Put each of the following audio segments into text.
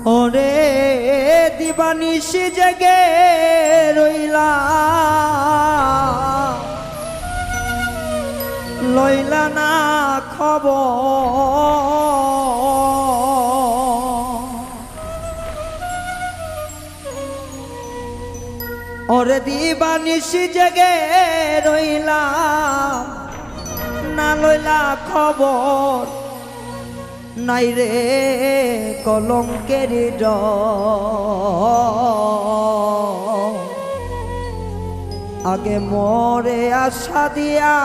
ওরে দিবানিশি জেগে রইলা লইলা না খবর ওরে দিবানিশি জেগে রইলা না লইলা খবর নাই রে কলঙ্কের আগে মরে আশা দিয়া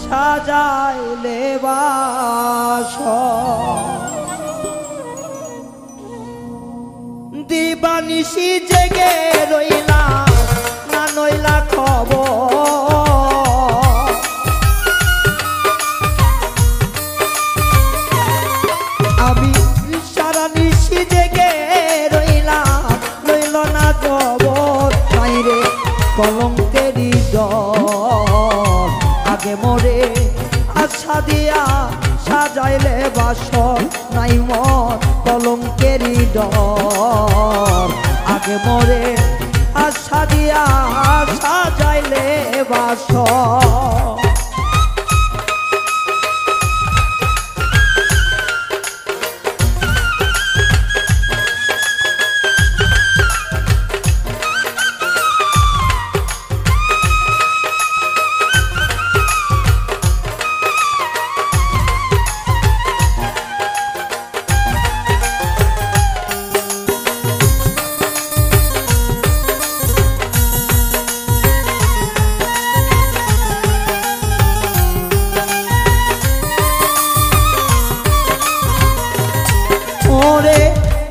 সাজাইলে বাসর দিবানিশি জেগে রইলা না নইলা খবর আমি সারা নিশি জেগে রইলাম লইল না খবর নাই রে কলঙ্কেরই ডর আগে মরে আশা দিয়া সাজাইলে বাসর নাই মর কলঙ্কেরই ডর আগে মরে আশা দিয়া সাজাইলে বাসর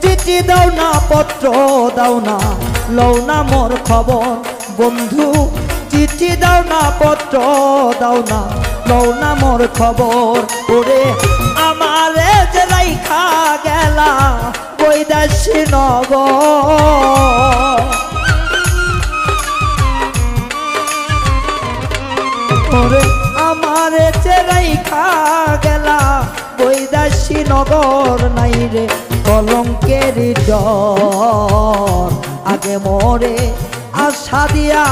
চিঠি দাও না পত্র দাও না লও না মোর খবর বন্ধু চিঠি দাও না পত্র দাও না লও না মোর খবর ওরে আমারে যে রাইখা গেলা বৈদেশী নগর ওরে আমারে যে রাইখা গেলা বৈদেশী নগর নাই রে কলঙ্কের ডর আগে মরে আশা দিয়া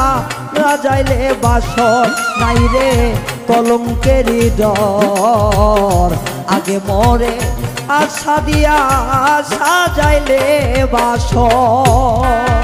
রাজাইলে বাসর নাই রে কলঙ্কের ডর আগে মরে আশা দিয়া সাজাইলে বাসর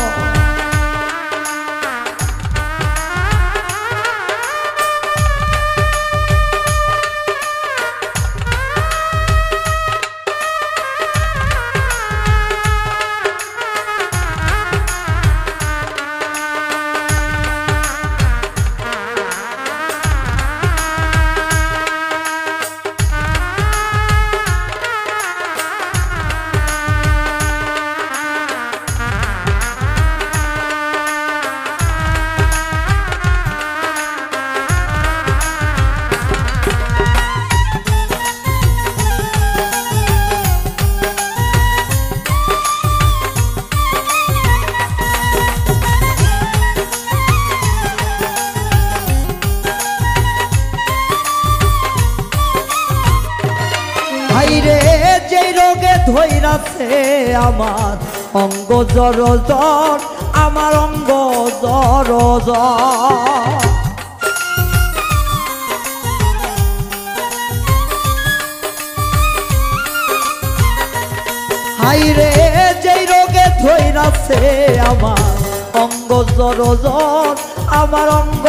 রে যে রোগে ধৈরাছে আমার অঙ্গ জর জ্বর আমার অঙ্গ জর জ্বর হাই রে যে রোগে ধৈরাছে আমার অঙ্গ জর জ্বর আমার অঙ্গ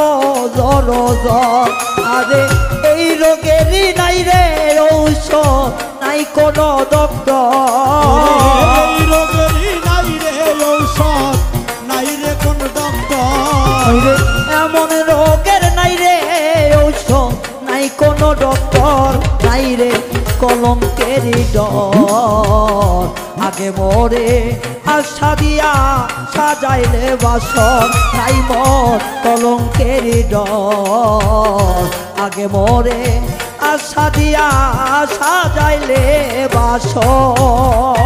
জর জ্বর আরে এই রোগেরই নাই রে ঔষধ নাই কোনো ডক্টর এই রোগেরই নাই রে ঔষধ নাই রে কোন ডক্টর এমন রোগের নাই রে ঔষধ নাই কোনো ডক্টর নাই রে কলঙ্কের ডর আগে মরে আশা দিয়া সাজাইলে বাসর নাই মর কলঙ্কের ডর আগে মরে আশা দিয়া সাজাইলে বাসর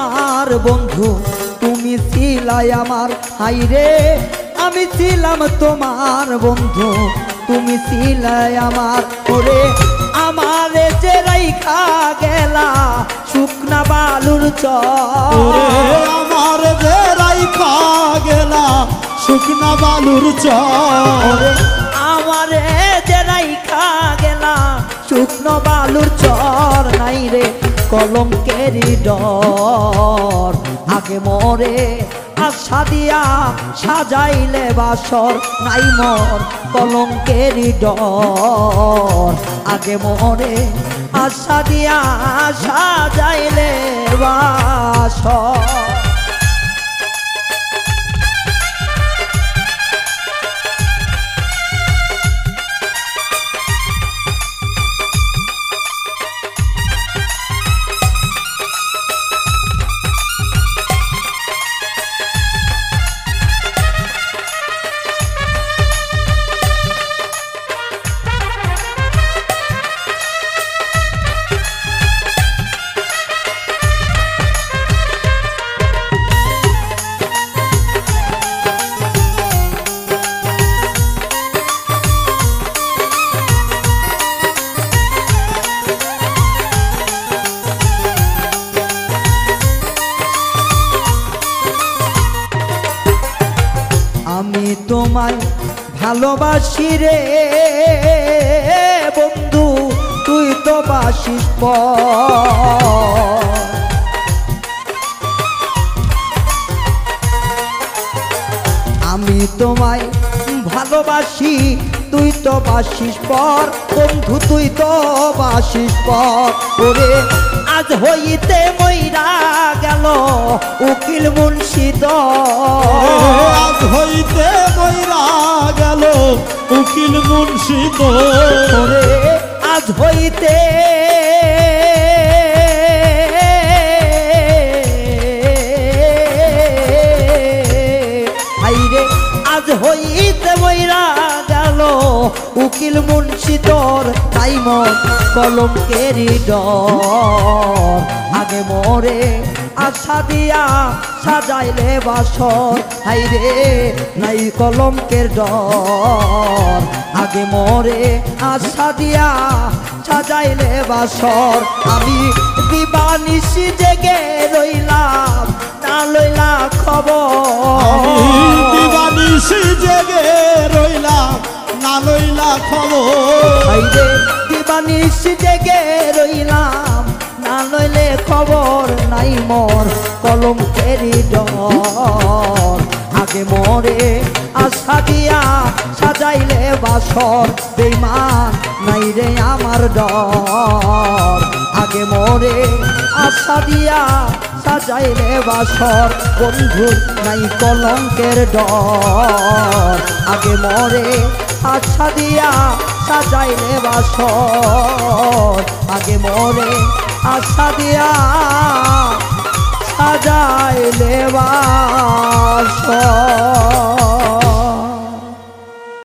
তোমার বন্ধু তুমি ছিলাই আমার হাইরে আমি ছিলাম তোমার বন্ধু তুমি ছিলাই আমার ওরে আমারে যে রাইখা গেলা শুকনা বালুর ওরে চর আমার যে রাইখা গেলা শুকনা বালুর চর আমারে যে রাইখা গেলা শুকনো বালুর চর নাই রে কলঙ্কেরই ডর আগে মরে আশা দিয়া সাজাইলে বাসর নাই মোর কলঙ্কেরই ডর আগে মরে আশা দিয়া সাজাইলে বাসর আমি তোমায় ভালোবাসি রে বন্ধু তুই তো বাসিস পর আমি তোমায় ভালোবাসি তুই তো বাসিস পর বন্ধু তুই তো বাসিস পর ওরে আজ হইতে মইরা গেল উকিল মুন্সি আজ হইতে মইরা গেল উকিল মুন্সি ওরে আজ হইতে হাইরে আজ হইতে মইরা গেল উকিল মুন্সি তোর তাই মন কলঙ্কেরই ডর আগে মরে আশা দিয়া সাজাইলে বাসর হাইরে নাই কলঙ্কের ডর আগে মরে আশা দিয়া সাজাইলে বাসর আমি দিবানিশি জেগে রইলাম না লইলা খবর দিবানিশি জেগে রইলাম না লইলা খবর হাইরে দিবানিশি জেগে রইলাম না লইলে খবর নাই মোর কলঙ্কেরই ডর আগে মরে আশা দিয়া সাজাইলে বাসর বেঈমান নাই রে আমার ডর আগে মরে আশা দিয়া সাজাইলে বাসর বন্ধু নাই কলঙ্কের ডর আগে মরে আশা দিয়া সাজাইলে বাসর আগে মরে আশা দিয়া সাজাইলে বাসর